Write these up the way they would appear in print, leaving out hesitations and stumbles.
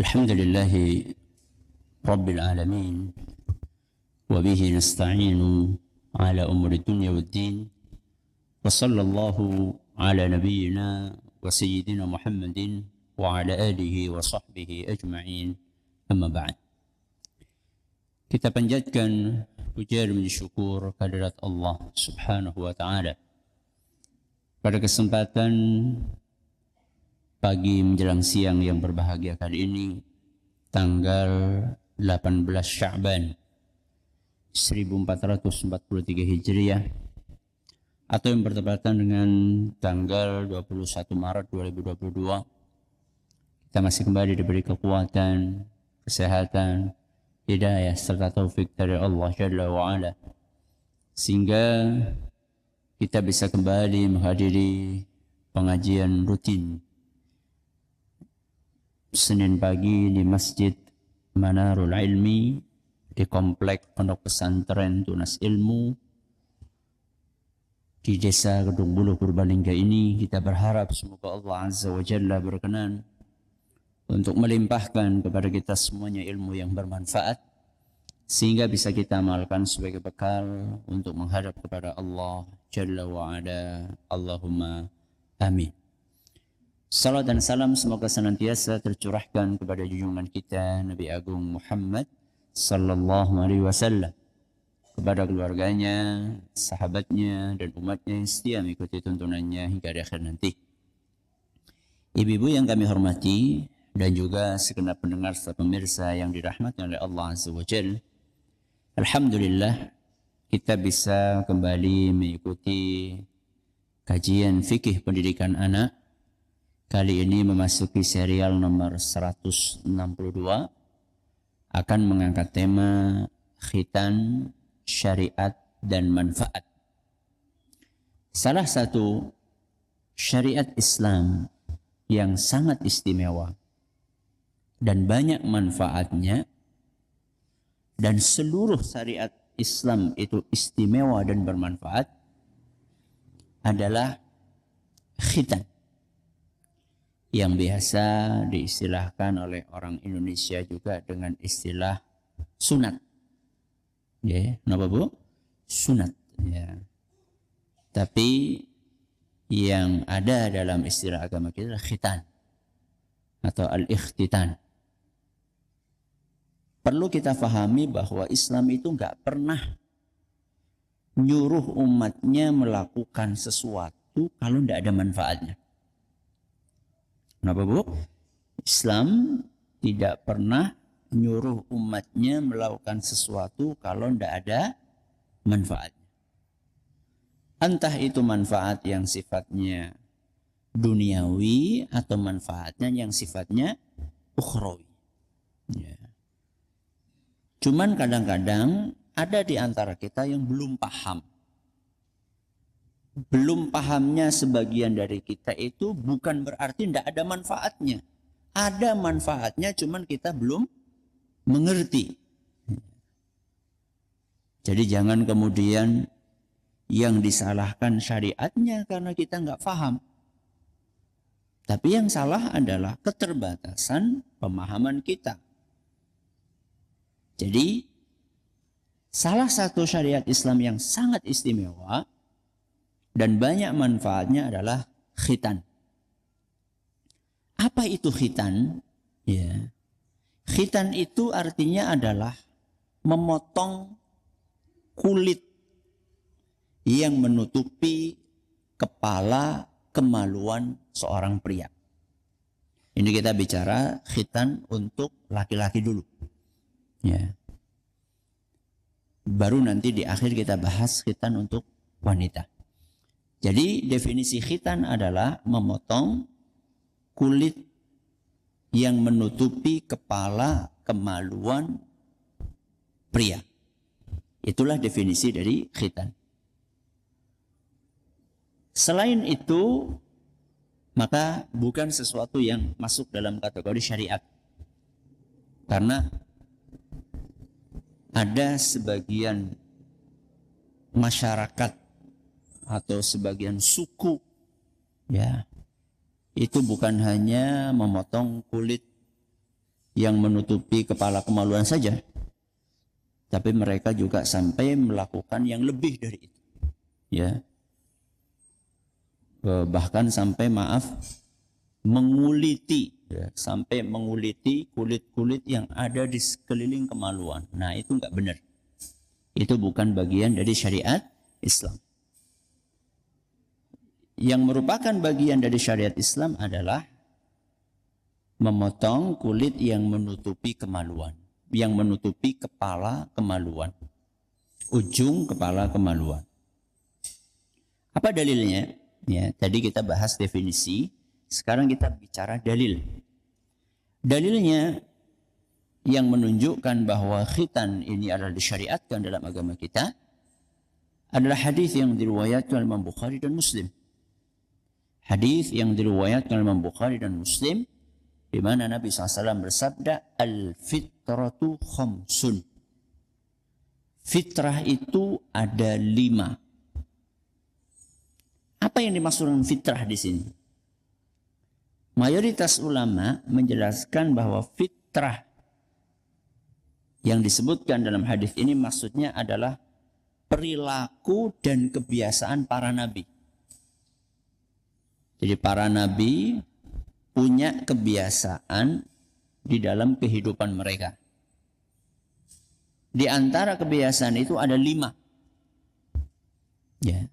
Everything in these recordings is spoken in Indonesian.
الحمد لله رب العالمين وبه نستعين على أمور الدنيا والدين وصلى الله على نبينا وسيدنا محمد وعلى آله وصحبه أجمعين أما بعد. Kita panjatkan puja dan syukur kehadirat Allah Subhanahu wa taala. Pada kesempatan pagi menjelang siang yang berbahagia kali ini, tanggal 18 Sya'ban 1443 Hijriah atau yang bertepatan dengan tanggal 21 Maret 2022, kita masih kembali diberi kekuatan, kesehatan, hidayah serta taufik dari Allah Jalla wa'ala, sehingga kita bisa kembali menghadiri pengajian rutin Senin pagi di Masjid Manarul Ilmi di Komplek Pondok Pesantren Tunas Ilmu di Desa Kedung Buluh Purbalingga ini. Kita berharap semoga Allah Azza wa Jalla berkenan untuk melimpahkan kepada kita semuanya ilmu yang bermanfaat, sehingga bisa kita amalkan sebagai bekal untuk menghadap kepada Allah Jalla wa'ala. Allahumma amin. Salam dan salam semoga senantiasa tercurahkan kepada junjungan kita Nabi Agung Muhammad sallallahu alaihi wasallam, kepada keluarganya, sahabatnya, dan umatnya yang setia mengikuti tuntunannya hingga di akhir nanti. Ibu-ibu yang kami hormati dan juga segenap pendengar serta pemirsa yang dirahmati oleh Allah Azza wa Jalla, alhamdulillah kita bisa kembali mengikuti kajian fikih pendidikan anak. Kali ini memasuki serial nomor 162, akan mengangkat tema khitan, syariat, dan manfaat. Salah satu syariat Islam yang sangat istimewa dan banyak manfaatnya, dan seluruh syariat Islam itu istimewa dan bermanfaat, adalah khitan, yang biasa diistilahkan oleh orang Indonesia juga dengan istilah sunat. Ya, kenapa Bu? Sunat. Ya. Tapi yang ada dalam istilah agama kita adalah khitan atau al-ikhtitan. Perlu kita fahami bahwa Islam itu nggak pernah nyuruh umatnya melakukan sesuatu kalau tidak ada manfaatnya. Kenapa Bu? Islam tidak pernah menyuruh umatnya melakukan sesuatu kalau tidak ada manfaatnya. Entah itu manfaat yang sifatnya duniawi atau manfaatnya yang sifatnya ukhrawi. Ya. Cuman kadang-kadang ada di antara kita yang belum paham. Belum pahamnya sebagian dari kita itu bukan berarti tidak ada manfaatnya. Ada manfaatnya, cuman kita belum mengerti. Jadi jangan kemudian yang disalahkan syariatnya karena kita nggak paham. Tapi yang salah adalah keterbatasan pemahaman kita. Jadi salah satu syariat Islam yang sangat istimewa dan banyak manfaatnya adalah khitan. Apa itu khitan? Ya. Khitan itu artinya adalah memotong kulit yang menutupi kepala kemaluan seorang pria. Ini kita bicara khitan untuk laki-laki dulu. Ya. Baru nanti di akhir kita bahas khitan untuk wanita. Jadi definisi khitan adalah memotong kulit yang menutupi kepala kemaluan pria. Itulah definisi dari khitan. Selain itu, maka bukan sesuatu yang masuk dalam kategori syariat. Karena ada sebagian masyarakat atau sebagian suku, ya, itu bukan hanya memotong kulit yang menutupi kepala kemaluan saja, tapi mereka juga sampai melakukan yang lebih dari itu. Ya. Bahkan sampai menguliti, ya, sampai menguliti kulit-kulit yang ada di sekeliling kemaluan. Nah, itu enggak benar. Itu bukan bagian dari syariat Islam. Yang merupakan bagian dari syariat Islam adalah memotong kulit yang menutupi kemaluan, yang menutupi kepala kemaluan, ujung kepala kemaluan. Apa dalilnya? Ya, tadi kita bahas definisi, sekarang kita bicara dalil. Dalilnya yang menunjukkan bahwa khitan ini adalah disyariatkan dalam agama kita adalah hadis yang diriwayatkan oleh Imam Bukhari dan Muslim. Hadis yang diriwayatkan oleh Imam Bukhari dan Muslim, di mana Nabi SAW bersabda, al-fitratu khamsun. Fitrah itu ada 5. Apa yang dimaksud dengan fitrah di sini? Mayoritas ulama menjelaskan bahwa fitrah yang disebutkan dalam hadis ini maksudnya adalah perilaku dan kebiasaan para nabi. Jadi para nabi punya kebiasaan di dalam kehidupan mereka. Di antara kebiasaan itu ada 5. Ya.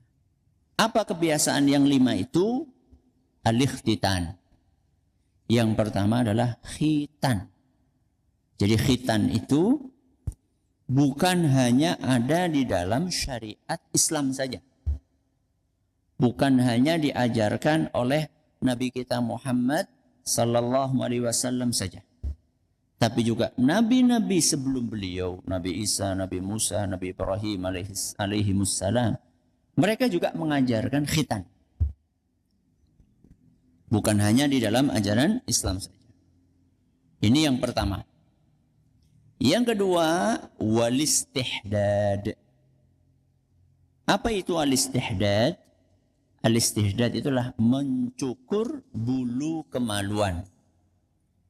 Apa kebiasaan yang 5 itu? Al-ikhtitan. Yang pertama adalah khitan. Jadi khitan itu bukan hanya ada di dalam syariat Islam saja. Bukan hanya diajarkan oleh Nabi kita Muhammad sallallahu alaihi wasallam saja. Tapi juga nabi-nabi sebelum beliau, Nabi Isa, Nabi Musa, Nabi Ibrahim alaihi wassalam, mereka juga mengajarkan khitan. Bukan hanya di dalam ajaran Islam saja. Ini yang pertama. Yang kedua, walistihdad. Apa itu alistihdad? Alistihdad itulah mencukur bulu kemaluan.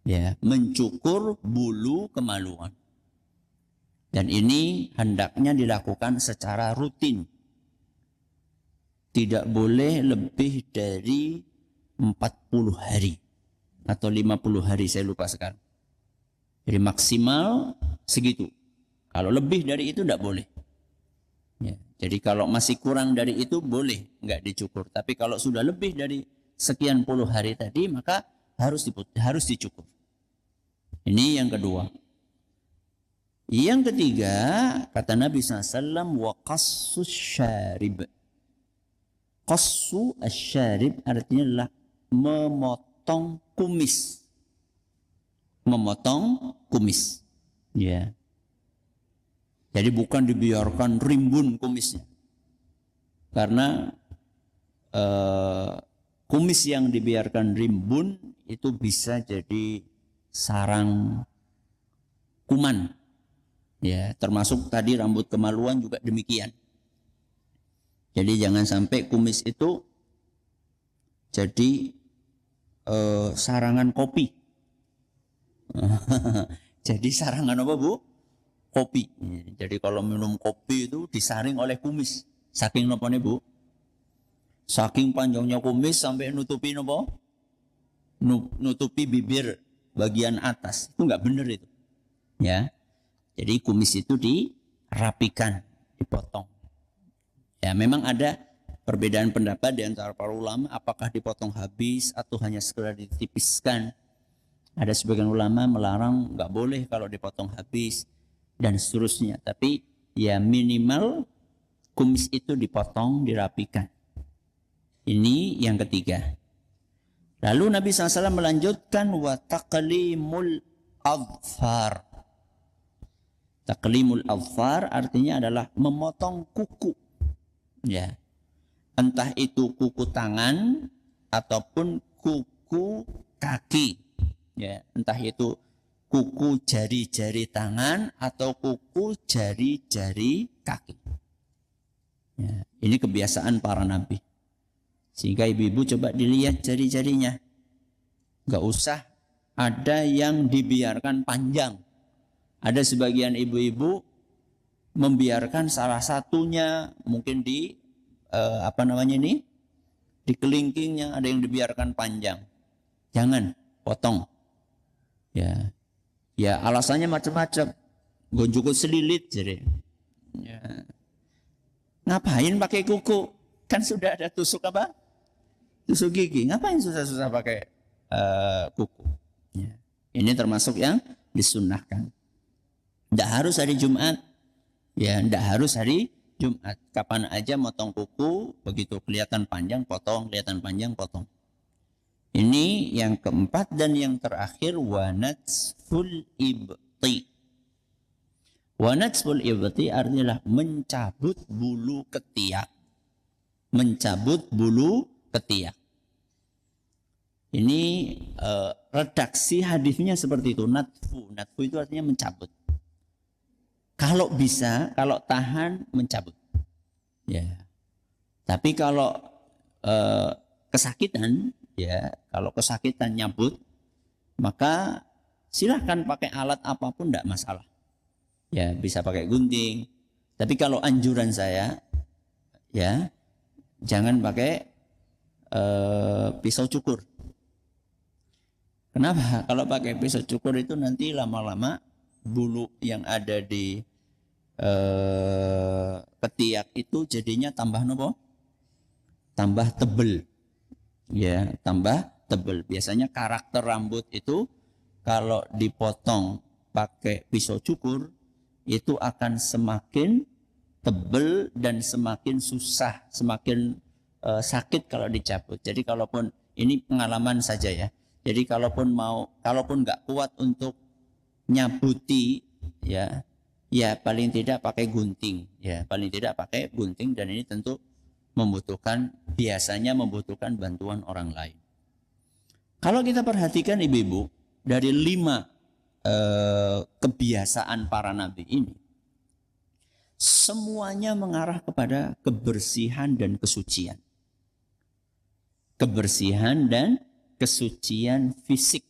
Ya, mencukur bulu kemaluan. Dan ini hendaknya dilakukan secara rutin. Tidak boleh lebih dari 40 hari atau 50 hari, saya lupa sekarang. Jadi maksimal segitu. Kalau lebih dari itu tidak boleh. Ya, jadi kalau masih kurang dari itu boleh nggak dicukur. Tapi kalau sudah lebih dari sekian puluh hari tadi maka harus dicukur. Ini yang kedua. Yang ketiga kata Nabi SAW, wa qassus syarib. Qassu asyarib artinya adalah memotong kumis. Memotong kumis. Ya. Jadi bukan dibiarkan rimbun kumisnya. Karena kumis yang dibiarkan rimbun itu bisa jadi sarang kuman. Ya, termasuk tadi rambut kemaluan juga demikian. Jadi jangan sampai kumis itu jadi sarangan kopi. Jadi sarangan apa, Bu? Kopi. Jadi kalau minum kopi itu disaring oleh kumis. Saking apa nih, Bu? Saking panjangnya kumis sampai nutupi apa? Nutupi bibir bagian atas. Itu enggak benar itu. Ya. Jadi kumis itu dirapikan, dipotong. Ya, memang ada perbedaan pendapat di antara para ulama apakah dipotong habis atau hanya sekedar ditipiskan. Ada sebagian ulama melarang nggak boleh kalau dipotong habis dan seterusnya. Tapi ya minimal kumis itu dipotong, dirapikan. Ini yang ketiga. Lalu Nabi SAW melanjutkan wa taqlimul adfar. Taqlimul adfar artinya adalah memotong kuku. Ya. Entah itu kuku tangan ataupun kuku kaki. Ya, entah itu kuku jari-jari tangan atau kuku jari-jari kaki. Ya, ini kebiasaan para nabi. Sehingga ibu-ibu coba dilihat jari-jarinya. Gak usah ada yang dibiarkan panjang. Ada sebagian ibu-ibu membiarkan salah satunya mungkin di di kelingkingnya ada yang dibiarkan panjang. Jangan potong. Ya. Ya, alasannya macam-macam. Gonjukut selilit jadi. Ya. Ngapain pakai kuku? Kan sudah ada tusuk apa? Tusuk gigi. Ngapain susah-susah pakai kuku? Ya. Ini termasuk yang disunnahkan. Tidak harus hari Jumat. Ya, tidak harus hari Jumat. Kapan aja motong kuku, begitu kelihatan panjang potong, kelihatan panjang potong. Ini yang keempat dan yang terakhir wanatsful ibti. Wanatsful ibti artinya mencabut bulu ketiak. Mencabut bulu ketiak. Ini redaksi hadisnya seperti itu. Natfu. Natfu itu artinya mencabut. Kalau bisa, kalau tahan mencabut. Ya. Tapi kalau kesakitan, ya, kalau kesakitan nyabut, maka silahkan pakai alat apapun tidak masalah. Ya, bisa pakai gunting. Tapi kalau anjuran saya, ya, jangan pakai pisau cukur. Kenapa? Kalau pakai pisau cukur itu nanti lama-lama bulu yang ada di ketiak itu jadinya tambah nopo? Tambah tebel. Ya, tambah tebel. Biasanya karakter rambut itu kalau dipotong pakai pisau cukur itu akan semakin tebel dan semakin susah, semakin sakit kalau dicabut. Jadi kalaupun ini pengalaman saja ya. Jadi kalaupun nggak kuat untuk nyabuti, ya paling tidak pakai gunting, ya paling tidak pakai gunting, dan ini tentu biasanya membutuhkan bantuan orang lain. Kalau kita perhatikan ibu-ibu, dari 5 kebiasaan para nabi ini, semuanya mengarah kepada kebersihan dan kesucian. Kebersihan dan kesucian fisik.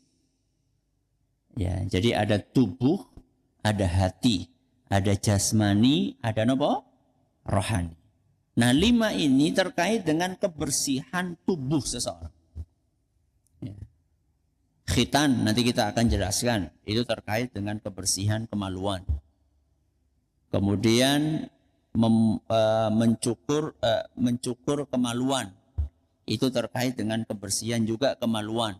Ya, jadi ada tubuh, ada hati, ada jasmani, ada nopo? Rohani. Nah, 5 ini terkait dengan kebersihan tubuh seseorang. Ya. Khitan nanti kita akan jelaskan, itu terkait dengan kebersihan kemaluan. Kemudian mencukur kemaluan, itu terkait dengan kebersihan juga kemaluan.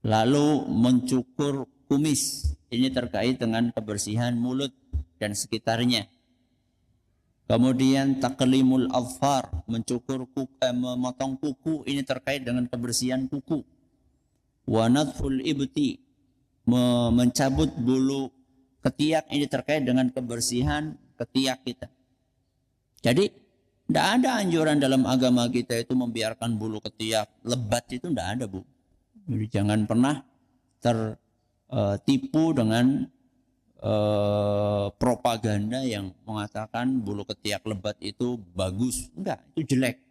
Lalu mencukur kumis, ini terkait dengan kebersihan mulut dan sekitarnya. Kemudian taklimul adfar, memotong kuku, ini terkait dengan kebersihan kuku. Wa nadful ibti, mencabut bulu ketiak, ini terkait dengan kebersihan ketiak kita. Jadi tidak ada anjuran dalam agama kita itu membiarkan bulu ketiak lebat, itu tidak ada, Bu. Jadi jangan pernah tertipu dengan propaganda yang mengatakan bulu ketiak lebat itu bagus. Enggak, itu jelek.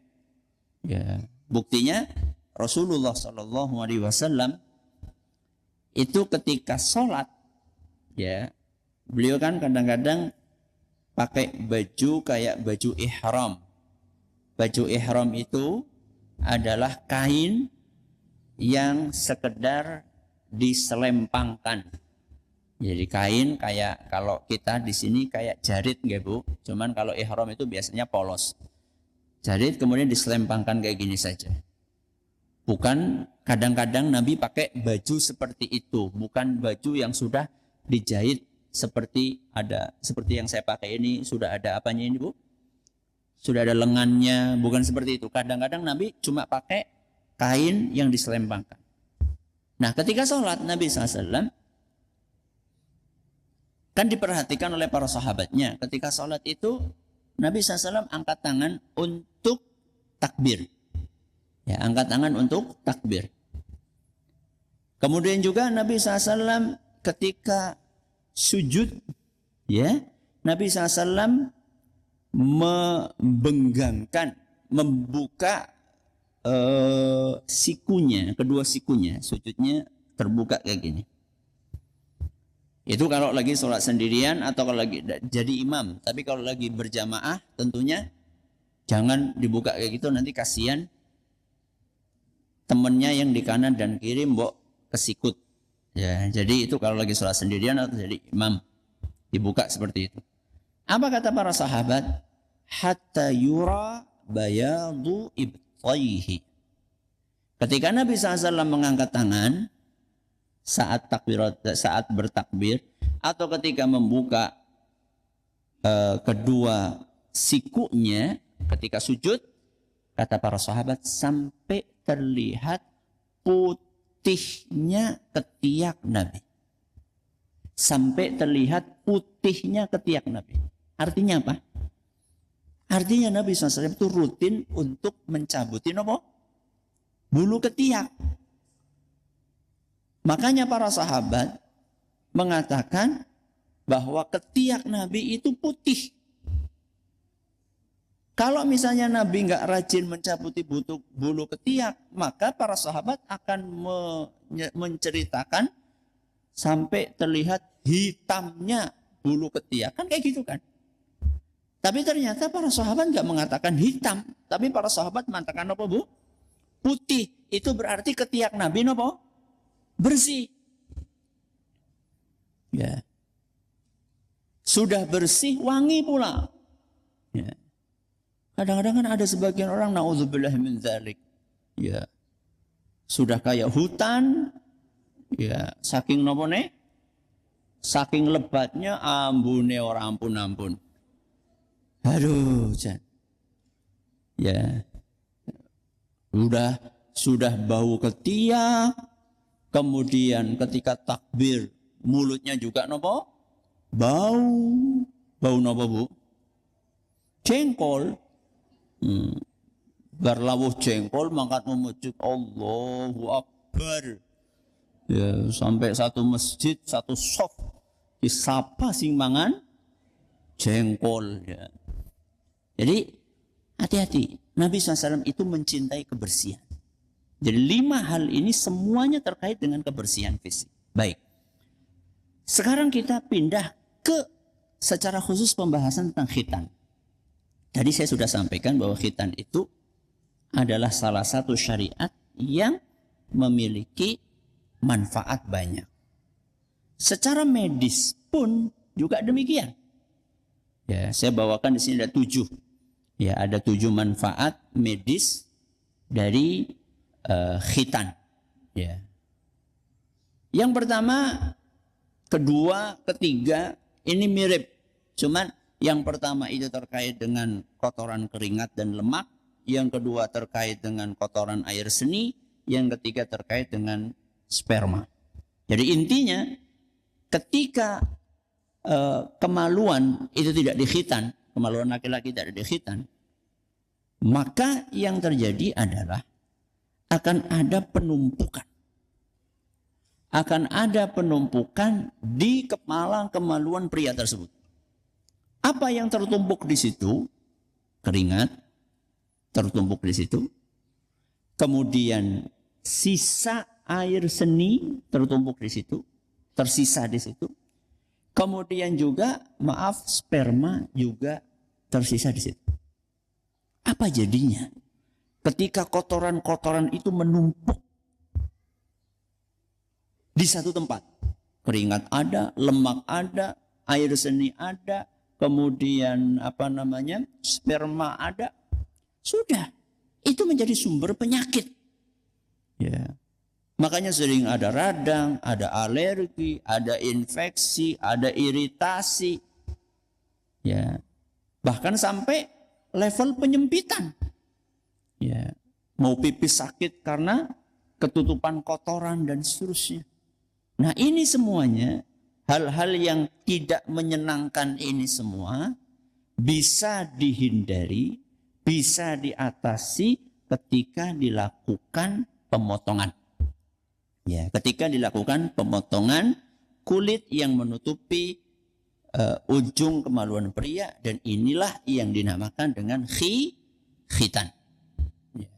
Ya, buktinya Rasulullah SAW itu ketika sholat, ya, beliau kan kadang-kadang pakai baju kayak baju ihram. Baju ihram itu adalah kain yang sekedar diselempangkan. Jadi kain kayak kalau kita di sini kayak jarit, nggak Bu? Cuman kalau ihram itu biasanya polos. Jarit kemudian diselempangkan kayak gini saja. Bukan, kadang-kadang Nabi pakai baju seperti itu, bukan baju yang sudah dijahit seperti yang saya pakai ini, sudah ada apanya ini, Bu? Sudah ada lengannya, bukan seperti itu. Kadang-kadang Nabi cuma pakai kain yang diselempangkan. Nah, ketika sholat Nabi SAW kan diperhatikan oleh para sahabatnya. Ketika sholat itu Nabi SAW angkat tangan untuk takbir. Ya, angkat tangan untuk takbir. Kemudian juga Nabi SAW ketika sujud, ya, Nabi SAW membuka sikunya, kedua sikunya, sujudnya terbuka kayak gini. Itu kalau lagi sholat sendirian atau kalau lagi jadi imam. Tapi kalau lagi berjamaah tentunya jangan dibuka kayak gitu, nanti kasihan temennya yang di kanan dan kiri mbok kesikut. Ya, jadi itu kalau lagi sholat sendirian atau jadi imam dibuka seperti itu. Apa kata para sahabat? Hatta yura bayadu ibtaihi. Ketika Nabi SAW mengangkat tangan saat bertakbir atau ketika membuka kedua sikunya ketika sujud, kata para sahabat sampai terlihat putihnya ketiak Nabi. Sampai terlihat putihnya ketiak Nabi. Artinya apa? Artinya Nabi SAW itu rutin untuk mencabutin apa? Bulu ketiak. Makanya para sahabat mengatakan bahwa ketiak Nabi itu putih. Kalau misalnya Nabi nggak rajin mencabuti bulu ketiak, maka para sahabat akan menceritakan sampai terlihat hitamnya bulu ketiak. Kan kayak gitu kan. Tapi ternyata para sahabat nggak mengatakan hitam, tapi para sahabat mengatakan apa, Bu? Putih. Itu berarti ketiak Nabi apa? Bersih. Ya. Sudah bersih, wangi pula. Ya. Kadang-kadang kan ada sebagian orang naudzubillah min dzalik. Ya. Sudah kayak hutan. Ya, saking nopo nih? Saking lebatnya ambune orang ampun-ampun. Aduh, Jan. Ya. Sudah bau ketiak. Kemudian ketika takbir mulutnya juga nopo? Bau. Bau nopo, Bu? Jengkol. Berlawuh jengkol mangkat memuji Allahu Akbar. Ya, sampai satu masjid, satu shop disapa sing mangan jengkol ya. Jadi hati-hati. Nabi SAW itu mencintai kebersihan. Jadi 5 hal ini semuanya terkait dengan kebersihan fisik. Baik. Sekarang kita pindah ke secara khusus pembahasan tentang khitan. Tadi saya sudah sampaikan bahwa khitan itu adalah salah satu syariat yang memiliki manfaat banyak. Secara medis pun juga demikian. Ya, saya bawakan di sini ada 7. Ya, ada 7 manfaat medis dari khitan. Ya. Yang pertama, kedua, ketiga ini mirip. Cuman yang pertama itu terkait dengan kotoran keringat dan lemak. Yang kedua terkait dengan kotoran air seni. Yang ketiga terkait dengan sperma. Jadi intinya ketika kemaluan itu tidak dikhitan, kemaluan laki-laki tidak dikhitan, maka yang terjadi adalah akan ada penumpukan. Akan ada penumpukan di kepala kemaluan pria tersebut. Apa yang tertumpuk di situ? Keringat tertumpuk di situ. Kemudian sisa air seni tertumpuk di situ, tersisa di situ. Kemudian juga, sperma juga tersisa di situ. Apa jadinya? Ketika kotoran-kotoran itu menumpuk di satu tempat. Keringat ada, lemak ada, air seni ada, kemudian sperma ada. Sudah, itu menjadi sumber penyakit. Ya. Makanya sering ada radang, ada alergi, ada infeksi, ada iritasi. Ya. Bahkan sampai level penyempitan. Ya. Mau pipis sakit karena ketutupan kotoran dan seterusnya. Nah, ini semuanya hal-hal yang tidak menyenangkan ini semua bisa dihindari, bisa diatasi ketika dilakukan pemotongan. Ya, ketika dilakukan pemotongan kulit yang menutupi ujung kemaluan pria, dan inilah yang dinamakan dengan khitan. Ya.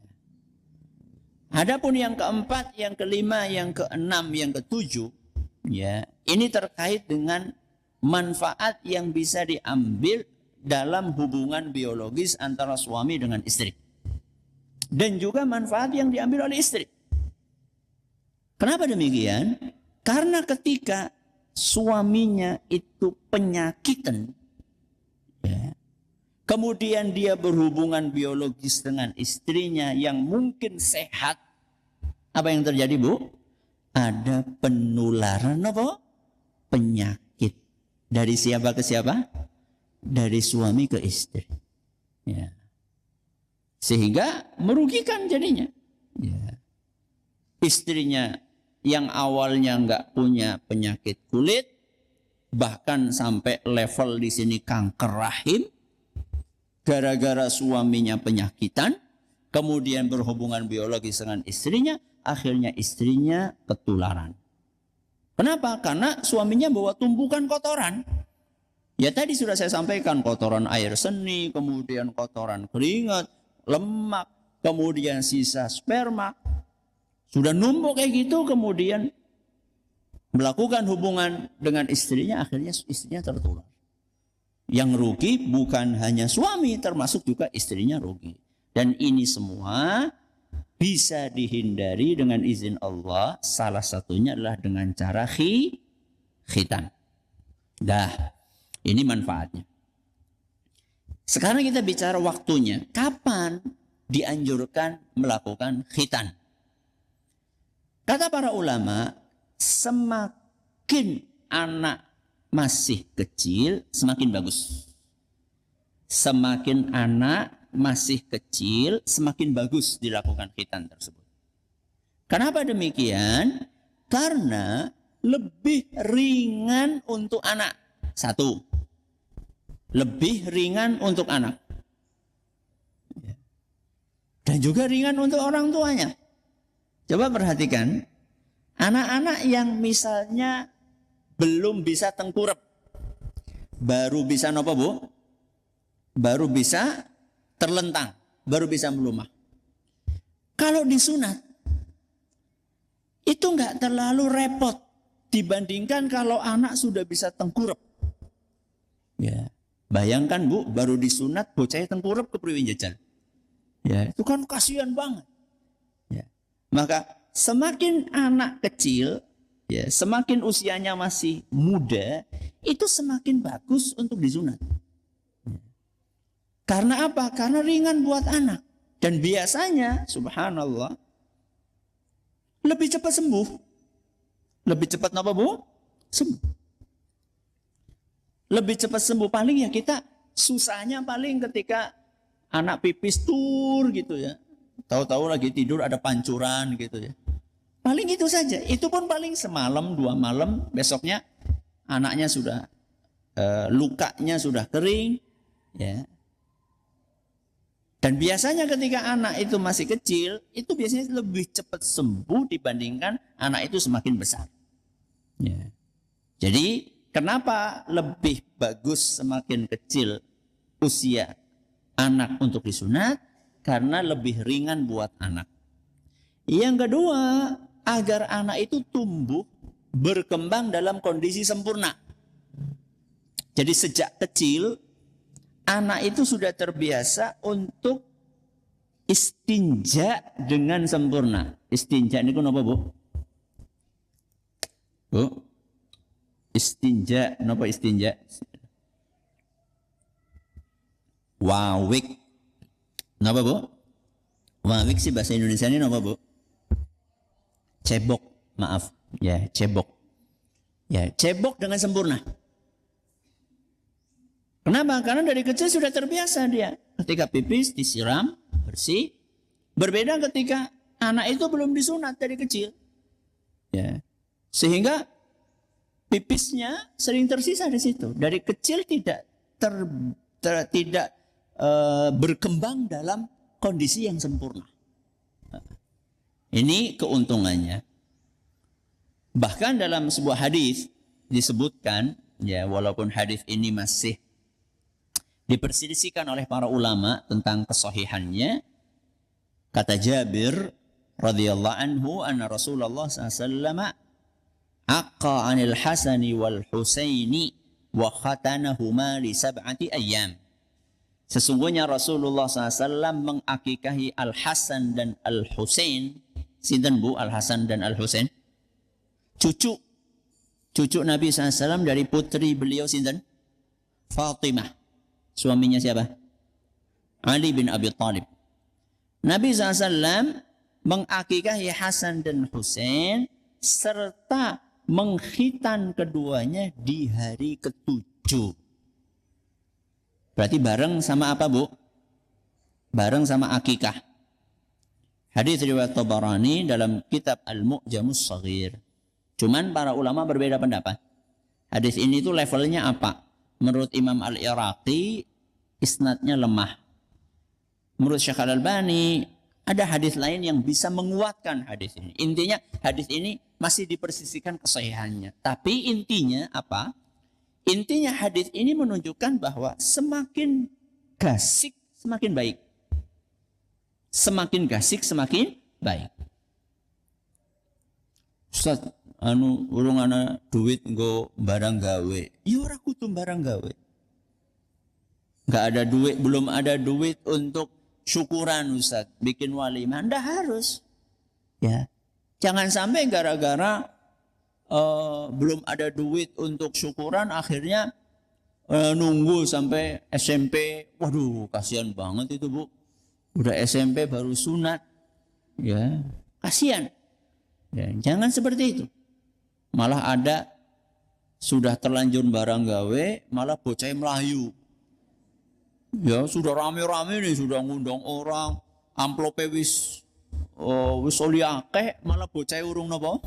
Adapun yang keempat, yang kelima, yang keenam, yang ketujuh, ya, ini terkait dengan manfaat yang bisa diambil dalam hubungan biologis antara suami dengan istri. Dan juga manfaat yang diambil oleh istri. Kenapa demikian? Karena ketika suaminya itu penyakitan, ya, kemudian dia berhubungan biologis dengan istrinya yang mungkin sehat, apa yang terjadi, Bu? Ada penularan apa? Penyakit. Dari siapa ke siapa? Dari suami ke istri. Ya. Sehingga merugikan jadinya. Ya. Istrinya yang awalnya nggak punya penyakit kulit, bahkan sampai level di sini kanker rahim, gara-gara suaminya penyakitan, kemudian berhubungan biologis dengan istrinya, akhirnya istrinya ketularan. Kenapa? Karena suaminya bawa tumpukan kotoran. Ya tadi sudah saya sampaikan, kotoran air seni, kemudian kotoran keringat, lemak, kemudian sisa sperma. Sudah numpuk kayak gitu, kemudian melakukan hubungan dengan istrinya, akhirnya istrinya tertular. Yang rugi bukan hanya suami, termasuk juga istrinya rugi. Dan ini semua bisa dihindari dengan izin Allah. Salah satunya adalah dengan cara khitan. Dah, ini manfaatnya. Sekarang kita bicara waktunya. Kapan dianjurkan melakukan khitan? Kata para ulama, semakin anak masih kecil, semakin bagus. Semakin anak masih kecil, semakin bagus dilakukan khitan tersebut. Kenapa demikian? Karena lebih ringan untuk anak. Satu, lebih ringan untuk anak. Dan juga ringan untuk orang tuanya. Coba perhatikan, anak-anak yang misalnya belum bisa tengkurap, baru bisa apa, Bu? Baru bisa terlentang, baru bisa melumah. Kalau disunat, itu nggak terlalu repot dibandingkan kalau anak sudah bisa tengkurap. Ya, bayangkan, Bu, baru disunat bocahnya tengkurap kepriwe jajan. Ya, itu kan kasihan banget. Ya. Maka semakin anak kecil, ya, semakin usianya masih muda, itu semakin bagus untuk disunat. Karena apa? Karena ringan buat anak. Dan biasanya, subhanallah, lebih cepat sembuh. Lebih cepat apa, Bu? Sembuh. Lebih cepat sembuh. Paling ya kita susahnya paling ketika anak pipis tur gitu ya. Tahu-tahu lagi tidur ada pancuran gitu ya. Paling itu saja. Itu pun paling semalam, 2 malam, besoknya anaknya sudah lukanya sudah kering, ya. Dan biasanya ketika anak itu masih kecil, itu biasanya lebih cepat sembuh dibandingkan anak itu semakin besar. Ya. Jadi kenapa lebih bagus semakin kecil usia anak untuk disunat? Karena lebih ringan buat anak. Yang kedua, agar anak itu tumbuh berkembang dalam kondisi sempurna. Jadi sejak kecil anak itu sudah terbiasa untuk istinja dengan sempurna. Istinja ini kenapa, Bu? Bu? Istinja, kenapa istinja? Wawik. Kenapa, Bu? Wawik sih bahasa Indonesia ini kenapa, Bu? Cebok, maaf. Ya, cebok. Ya, cebok dengan sempurna. Kenapa? Karena dari kecil sudah terbiasa dia. Ketika pipis disiram, bersih. Berbeda ketika anak itu belum disunat dari kecil. Ya. Sehingga pipisnya sering tersisa di situ. Dari kecil tidak berkembang dalam kondisi yang sempurna. Ini keuntungannya. Bahkan dalam sebuah hadis disebutkan, ya walaupun hadis ini masih diperselisihkan oleh para ulama tentang kesahihannya, kata Jabir radhiyallahu anhu anna Rasulullah SAW aqqa 'anil Hasani wal Husaini wa khatanahuma li sab'ati ayyam. Sesungguhnya Rasulullah SAW mengakikahi Al-Hasan dan Al-Husain. Sinten Bu Al-Hasan dan Al-Husain? Cucu Nabi SAW dari putri beliau sinten? Fatimah. Suaminya siapa? Ali bin Abi Thalib. Nabi SAW mengakikahi Hasan dan Husain serta mengkhitan keduanya di hari ke-7. Berarti bareng sama apa Bu? Bareng sama akikah. Hadis riwayat Tabarani dalam kitab Al-Mu'jamus Shaghir. Cuman para ulama berbeda pendapat. Hadis ini tuh levelnya apa? Menurut Imam Al-Iraqi isnadnya lemah. Menurut Syekh Al-Albani ada hadis lain yang bisa menguatkan hadis ini. Intinya hadis ini masih dipersisikan kesahihannya. Tapi intinya apa? Intinya hadis ini menunjukkan bahwa semakin gasik semakin baik. Semakin gasik semakin baik. Ustaz, urung ana duit nggo barang gawe. Ya ora kudu barang gawe. Enggak ada duit, belum ada duit untuk syukuran Ustaz, bikin walimah. Anda harus. Ya. Jangan sampai gara-gara belum ada duit untuk syukuran akhirnya nunggu sampai SMP. Waduh, kasihan banget itu Bu. Udah SMP baru sunat. Ya, kasihan. Ya, jangan seperti itu. Malah ada sudah terlanjur barang gawe, malah bocah melayu. Ya, sudah rame-rame nih, sudah ngundang orang, amplope wis oli akeh, malah bocah urung napa?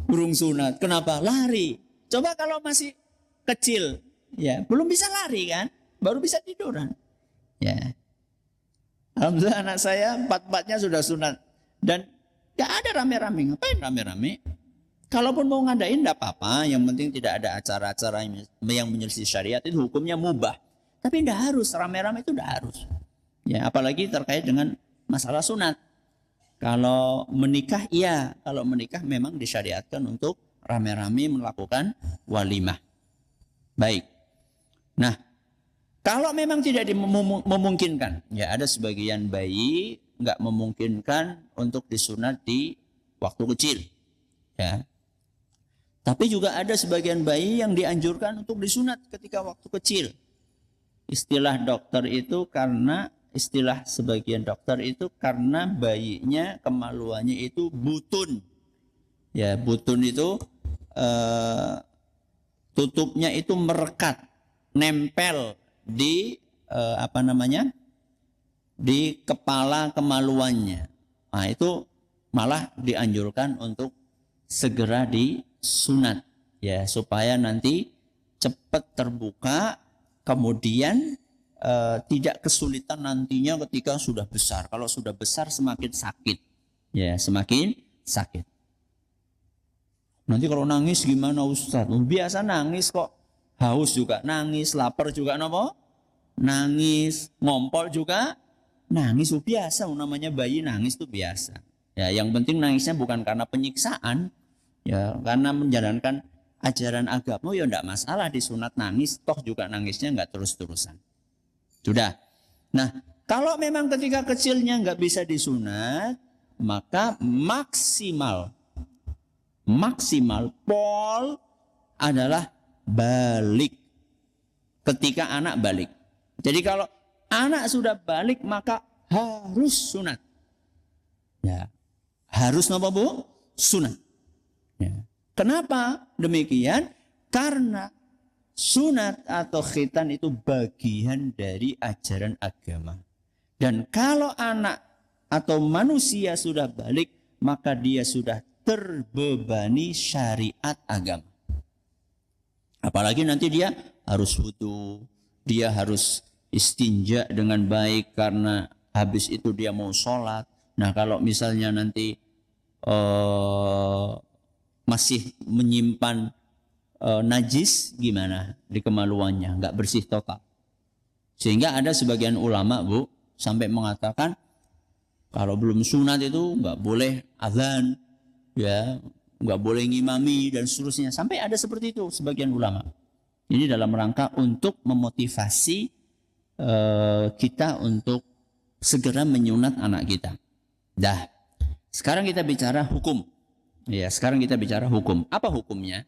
Urung sunat. Kenapa? Lari. Coba kalau masih kecil, ya, belum bisa lari kan? Baru bisa tiduran. Ya. Alhamdulillah anak saya 4-4-nya sudah sunat dan gak ada rame-rame. Ngapain rame-rame? Kalaupun mau ngadain enggak apa-apa, yang penting tidak ada acara-acara yang menyelisih syariat, itu hukumnya mubah. Tapi enggak harus rame-rame, itu enggak harus. Ya, apalagi terkait dengan masalah sunat. Kalau menikah, iya. Kalau menikah memang disyariatkan untuk rame-rame melakukan walimah. Baik. Nah, kalau memang tidak memungkinkan, ya ada sebagian bayi nggak memungkinkan untuk disunat di waktu kecil. Ya. Tapi juga ada sebagian bayi yang dianjurkan untuk disunat ketika waktu kecil. Istilah sebagian dokter itu karena bayinya kemaluannya itu butun. Ya, butun itu tutupnya itu merekat, nempel di di kepala kemaluannya. Nah, itu malah dianjurkan untuk segera disunat ya, supaya nanti cepat terbuka, kemudian tidak kesulitan nantinya ketika sudah besar. Kalau sudah besar semakin sakit. Ya, semakin sakit. Nanti kalau nangis gimana Ustaz? Biasa nangis kok. Haus juga nangis, lapar juga napa? Nangis, ngompol juga nangis. Biasa, namanya bayi nangis itu biasa. Ya, yang penting nangisnya bukan karena penyiksaan, ya, karena menjalankan ajaran agama, ya enggak masalah disunat nangis, toh juga nangisnya enggak terus-terusan. Sudah. Nah, kalau memang ketika kecilnya enggak bisa disunat, maka maksimal pol adalah balik. Ketika anak balik. Jadi kalau anak sudah balik maka harus sunat. Ya. Harus napa Bu? Sunat. Ya. Kenapa demikian? Karena sunat atau khitan itu bagian dari ajaran agama. Dan kalau anak atau manusia sudah balik, maka dia sudah terbebani syariat agama. Apalagi nanti dia harus wudu, dia harus istinja dengan baik karena habis itu dia mau sholat. Nah, kalau misalnya nanti masih menyimpan najis, gimana di kemaluannya, nggak bersih total. Sehingga ada sebagian ulama Bu sampai mengatakan Kalau belum sunat itu nggak boleh azan, ya, nggak boleh ngimami dan seterusnya. Sampai ada seperti itu sebagian ulama. Ini dalam rangka untuk memotivasi kita untuk segera menyunat anak kita. Dah. Sekarang kita bicara hukum. Ya, sekarang kita bicara hukum. Apa hukumnya?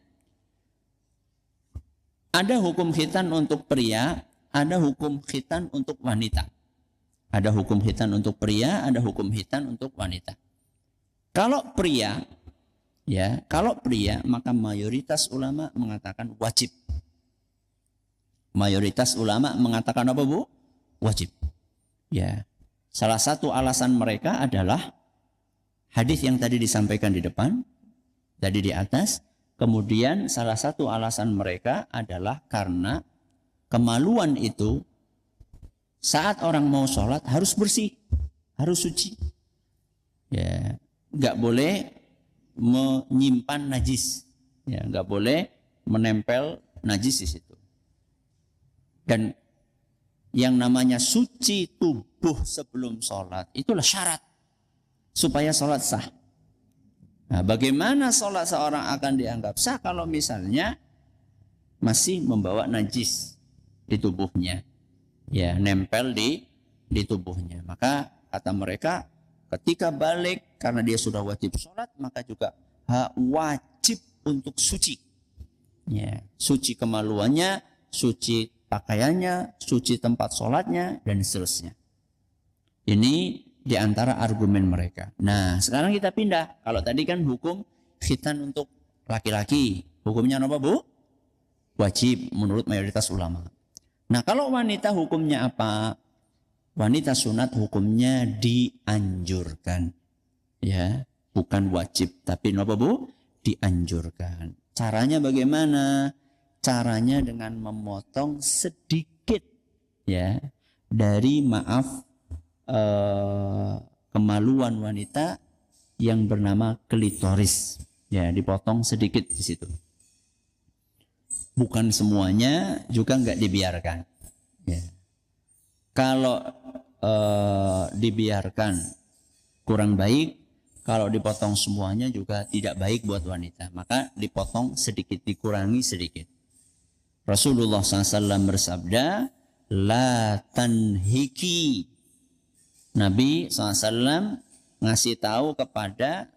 Ada hukum khitan untuk pria, ada hukum khitan untuk wanita. Ada hukum khitan untuk pria, ada hukum khitan untuk wanita. Kalau pria, ya, kalau pria maka mayoritas ulama mengatakan wajib. Mayoritas ulama mengatakan apa, Bu? Wajib. Ya. Salah satu alasan mereka adalah hadis yang tadi disampaikan di depan, tadi di atas. Kemudian salah satu alasan mereka adalah karena kemaluan itu saat orang mau sholat harus bersih, harus suci. Ya, nggak boleh menyimpan najis, ya, nggak boleh menempel najis di situ. Dan yang namanya suci tubuh sebelum sholat itulah syarat supaya sholat sah. Nah, bagaimana sholat seorang akan dianggap sah kalau misalnya masih membawa najis di tubuhnya, ya, nempel di tubuhnya. Maka kata mereka ketika balik karena dia sudah wajib sholat maka juga wajib untuk suci, ya, suci kemaluannya, suci pakaiannya, suci tempat sholatnya dan seterusnya. Ini di antara argumen mereka. Nah, sekarang kita pindah. Kalau tadi kan hukum khitan untuk laki-laki. Hukumnya apa, Bu? Wajib menurut mayoritas ulama. Nah, kalau wanita hukumnya apa? Wanita sunat hukumnya dianjurkan. Ya, bukan wajib, tapi apa, Bu? Dianjurkan. Caranya bagaimana? Caranya dengan memotong sedikit, ya, dari kemaluan wanita yang bernama klitoris, ya, dipotong sedikit di situ. Bukan semuanya, juga nggak dibiarkan. Ya. Kalau dibiarkan kurang baik, kalau dipotong semuanya juga tidak baik buat wanita. Maka dipotong sedikit, dikurangi sedikit. Rasulullah SAW bersabda, la tanhiki. Nabi SAW ngasih tahu kepada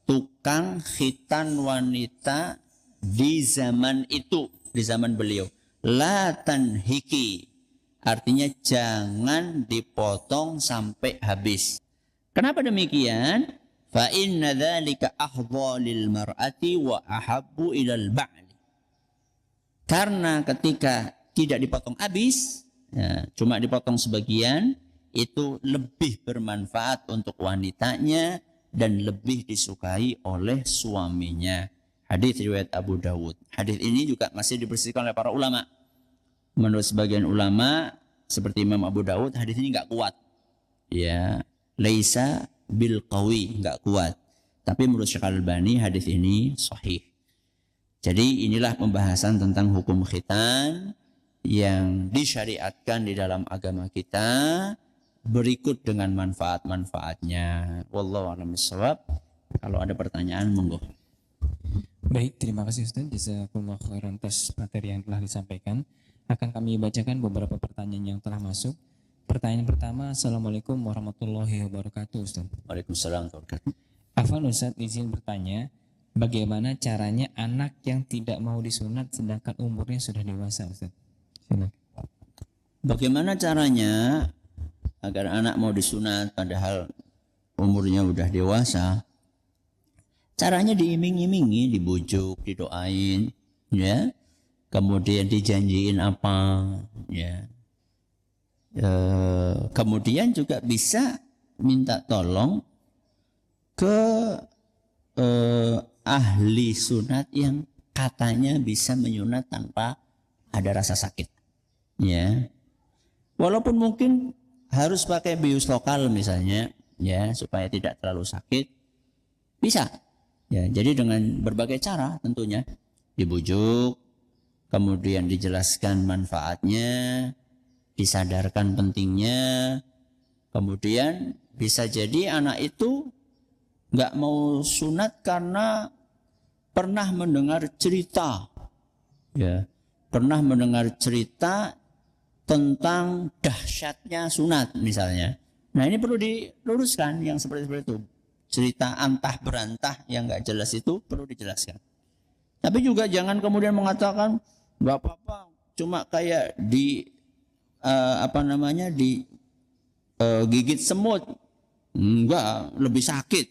tukang khitan wanita di zaman itu, di zaman beliau. La tanhiki, artinya jangan dipotong sampai habis. Kenapa demikian? Fa inna dzalika ahdha lil mar'ati wa ahabbu ilal ba'li. Karena ketika tidak dipotong habis, ya, cuma dipotong sebagian, itu lebih bermanfaat untuk wanitanya dan lebih disukai oleh suaminya. Hadis riwayat Abu Dawud. Hadis ini juga masih dibersihkan oleh para ulama. Menurut sebagian ulama seperti Imam Abu Dawud, hadis ini nggak kuat. Ya, laisa bil qawi, nggak kuat. Tapi menurut Syekh Al-Albani hadis ini sahih. Jadi inilah pembahasan tentang hukum khitan yang disyariatkan di dalam agama kita berikut dengan manfaat-manfaatnya. Wallahu a'lam bishawab. Kalau ada pertanyaan monggo. Baik, terima kasih Ustaz. Jazakumullah khairan atas materi yang telah disampaikan. Akan kami bacakan beberapa pertanyaan yang telah masuk. Pertanyaan pertama, Assalamualaikum warahmatullahi wabarakatuh Ustaz. Waalaikumsalam warahmatullahi wabarakatuh. Afwan Ustaz, izin bertanya, bagaimana caranya anak yang tidak mau disunat sedangkan umurnya sudah dewasa Ustaz? Bagaimana caranya agar anak mau disunat padahal umurnya udah dewasa? Caranya diiming-imingi, dibujuk, didoain, ya. Kemudian dijanjiin apa, ya. Kemudian juga bisa minta tolong ke ahli sunat yang katanya bisa menyunat tanpa ada rasa sakit, ya. Walaupun mungkin harus pakai bius lokal misalnya, ya, supaya tidak terlalu sakit, bisa. Ya, jadi dengan berbagai cara tentunya dibujuk, kemudian dijelaskan manfaatnya, disadarkan pentingnya, Kemudian bisa jadi anak itu nggak mau sunat karena pernah mendengar cerita, ya, pernah mendengar cerita tentang dahsyatnya sunat misalnya. Nah ini perlu diluruskan yang seperti itu. Cerita antah berantah yang nggak jelas itu perlu dijelaskan. Tapi juga jangan kemudian mengatakan nggak apa-apa, cuma kayak di gigit semut, enggak, lebih sakit.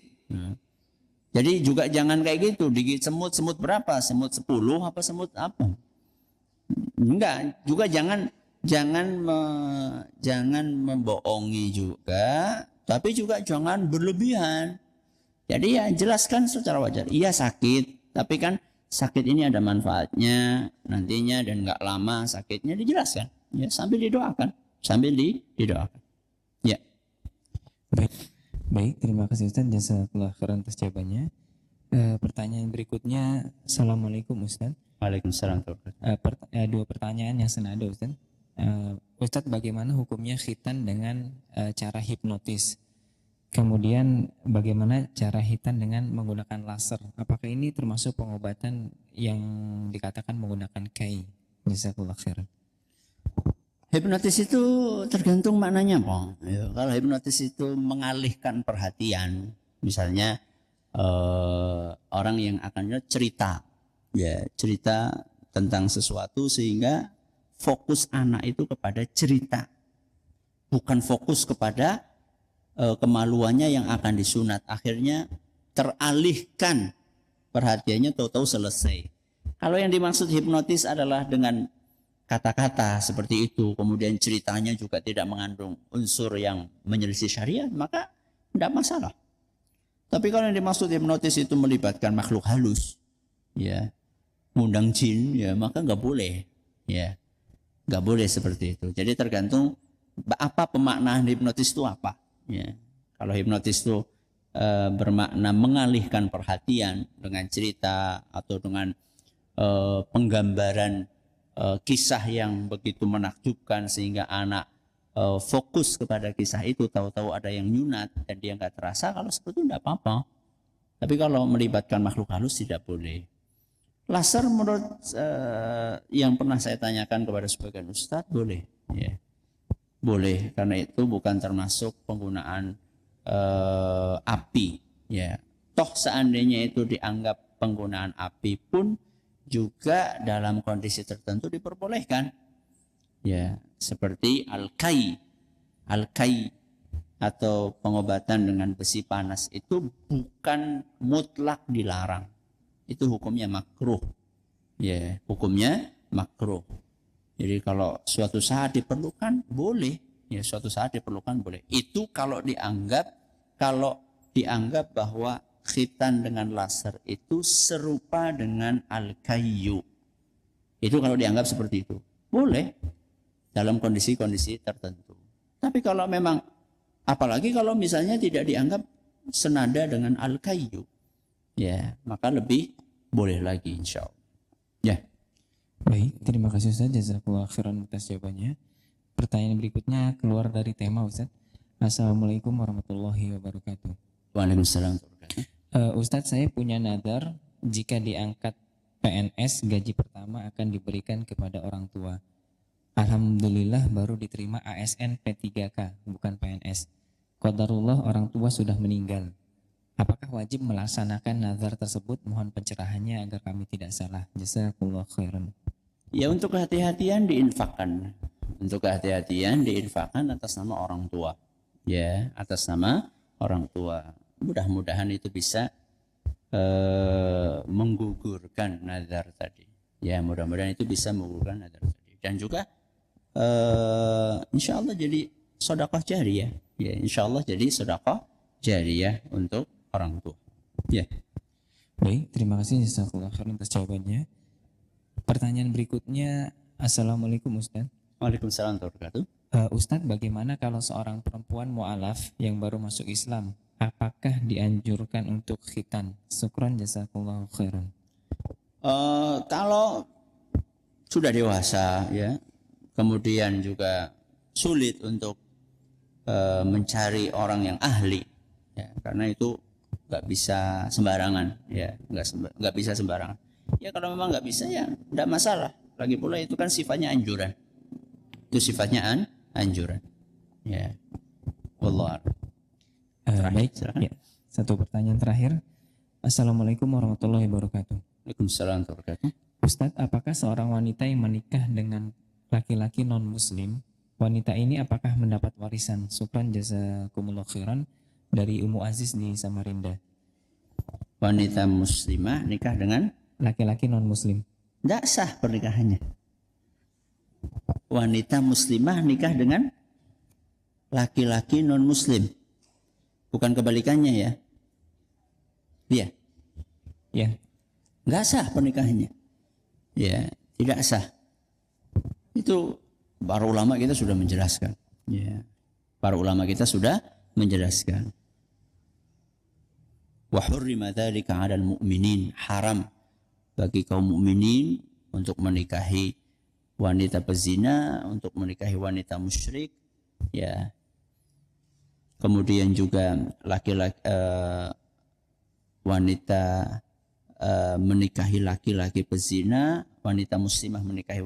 Jadi juga jangan kayak gitu, digigit semut berapa? Semut 10 apa semut apa? Enggak, juga jangan membohongi juga, tapi juga jangan berlebihan. Jadi ya jelaskan secara wajar. Iya sakit, tapi kan sakit ini ada manfaatnya nantinya dan nggak lama sakitnya, dijelaskan. Ya sambil didoakan, didoakan. Ya. Baik, terima kasih Ustaz. Jazakallah khairan atas jawabannya. Pertanyaan berikutnya, Assalamualaikum Ustaz. Waalaikumsalam. Dua pertanyaan yang senada Ustaz. Ustaz, bagaimana hukumnya khitan dengan cara hipnotis? Kemudian bagaimana cara khitan dengan menggunakan laser? Apakah ini termasuk pengobatan yang dikatakan menggunakan kai? Jazakallah khairan. Hipnotis itu tergantung maknanya, Pak. Ya, kalau hipnotis itu mengalihkan perhatian, misalnya orang yang akan cerita tentang sesuatu sehingga fokus anak itu kepada cerita, bukan fokus kepada kemaluannya yang akan disunat. Akhirnya teralihkan perhatiannya, tahu-tahu selesai. Kalau yang dimaksud hipnotis adalah dengan kata-kata seperti itu, kemudian ceritanya juga tidak mengandung unsur yang menyelisih syariat, maka tidak masalah. Tapi kalau yang dimaksud hipnotis itu melibatkan makhluk halus, ya, ngundang jin, ya, maka nggak boleh, ya, nggak boleh seperti itu. Jadi tergantung apa pemaknaan hipnotis itu apa. Ya. Kalau hipnotis itu bermakna mengalihkan perhatian dengan cerita atau dengan penggambaran kisah yang begitu menakjubkan sehingga anak fokus kepada kisah itu, tahu-tahu ada yang nyunat dan dia nggak terasa, kalau seperti itu tidak apa-apa. Tapi kalau melibatkan makhluk halus tidak boleh. Laser menurut yang pernah saya tanyakan kepada sebagian ustadz boleh, ya. Boleh, karena itu bukan termasuk penggunaan api, ya. Toh seandainya itu dianggap penggunaan api pun juga dalam kondisi tertentu diperbolehkan, ya, seperti al-kai atau pengobatan dengan besi panas itu bukan mutlak dilarang, itu hukumnya makruh, ya, hukumnya makruh. Jadi kalau suatu saat diperlukan boleh, ya, suatu saat diperlukan boleh. Itu kalau dianggap bahwa khitan dengan laser itu serupa dengan al-kayyu. Itu kalau dianggap seperti itu, boleh dalam kondisi-kondisi tertentu. Tapi kalau memang, apalagi kalau misalnya tidak dianggap senada dengan al-kayyu, ya, maka lebih boleh lagi insya Allah. Ya. Baik, terima kasih Ustaz. Jazakallah khairan atas jawabannya. Pertanyaan berikutnya keluar dari tema Ustaz. Assalamualaikum warahmatullahi wabarakatuh. Waalaikumsalam. Ustaz, saya punya nadar jika diangkat PNS gaji pertama akan diberikan kepada orang tua. Alhamdulillah baru diterima ASN P3K, bukan PNS. Qadarullah orang tua sudah meninggal. Apakah wajib melaksanakan nazar tersebut? Mohon pencerahannya agar kami tidak salah. Jazakallahu khairan. Ya, untuk kehati-hatian diinfakkan. Untuk kehati-hatian diinfakkan atas nama orang tua. Ya, atas nama orang tua. Mudah-mudahan itu bisa menggugurkan nazar tadi. Ya, mudah-mudahan itu bisa menggugurkan nazar tadi. Dan juga insya Allah jadi sedekah jariyah. Ya, insya Allah jadi sedekah jariyah untuk orang tua. Ya. Baik, terima kasih jazakallahu khairan atas jawabannya. Pertanyaan berikutnya, Assalamualaikum Ustaz. Waalaikumsalam warahmatullahi wabarakatuh. Ustaz, bagaimana kalau seorang perempuan mu'alaf yang baru masuk Islam, apakah dianjurkan untuk khitan? Syukran jazakallahu khairan. Kalau sudah dewasa, ya, kemudian juga sulit untuk mencari orang yang ahli, ya, karena itu nggak bisa sembarangan, ya, nggak bisa sembarangan. Ya kalau memang nggak bisa ya nggak masalah. Lagi pula itu kan sifatnya anjuran, itu sifatnya anjuran, ya. Wallah. Baik, Silakan. ya. Satu pertanyaan terakhir. Assalamualaikum warahmatullahi wabarakatuh. Waalaikumsalam warahmatullahi wabarakatuh. Ustadz, apakah seorang wanita yang menikah dengan laki-laki non-muslim, wanita ini apakah mendapat warisan? Syukran jazakumullah khairan dari Umu Aziz di Samarinda. Wanita muslimah nikah dengan Laki-laki non-muslim. tidak sah pernikahannya. Wanita muslimah nikah dengan laki-laki non-muslim, bukan kebalikannya ya. Iya, Ya, nggak sah pernikahannya. Ya, tidak sah. Itu para ulama kita sudah menjelaskan. Ya, para ulama kita sudah menjelaskan. Wa hurrima dzalika 'alal mu'minin, haram bagi kaum mukminin untuk menikahi wanita pezina, untuk menikahi wanita musyrik, ya. Kemudian juga laki-laki wanita menikahi laki-laki pezina, wanita muslimah menikahi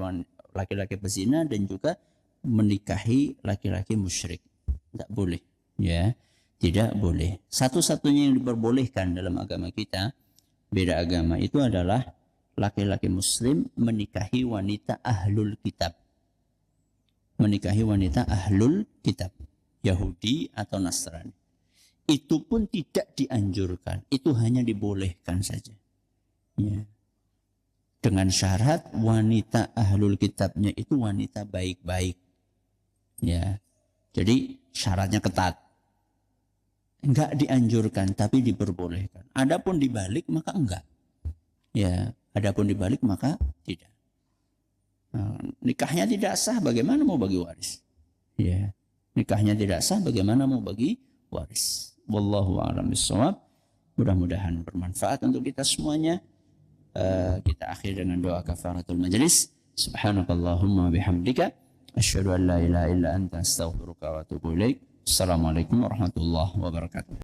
laki-laki pezina, dan juga menikahi laki-laki musyrik. Tidak boleh, ya. Tidak boleh. Satu-satunya yang diperbolehkan dalam agama kita, beda agama, itu adalah laki-laki muslim menikahi wanita ahlul kitab. Menikahi wanita ahlul kitab, Yahudi atau Nasrani. Itu pun tidak dianjurkan, itu hanya dibolehkan saja. Ya. Dengan syarat wanita ahlul kitabnya itu wanita baik-baik. Ya. Jadi syaratnya ketat. Enggak dianjurkan tapi diperbolehkan. Adapun dibalik maka enggak. Ya, adapun dibalik maka tidak. Nah, nikahnya tidak sah, bagaimana mau bagi waris? Ya. Nikahnya tidak sah, bagaimana mau bagi waris? Wallahu a'lam bishawab. Mudah-mudahan bermanfaat untuk kita semuanya. Kita akhir dengan doa kafaratul majlis. Subhanakallahumma bihamdika asyhadu an la ilaha illa anta astaghfiruka wa atubu ilaik. Assalamualaikum warahmatullahi wabarakatuh.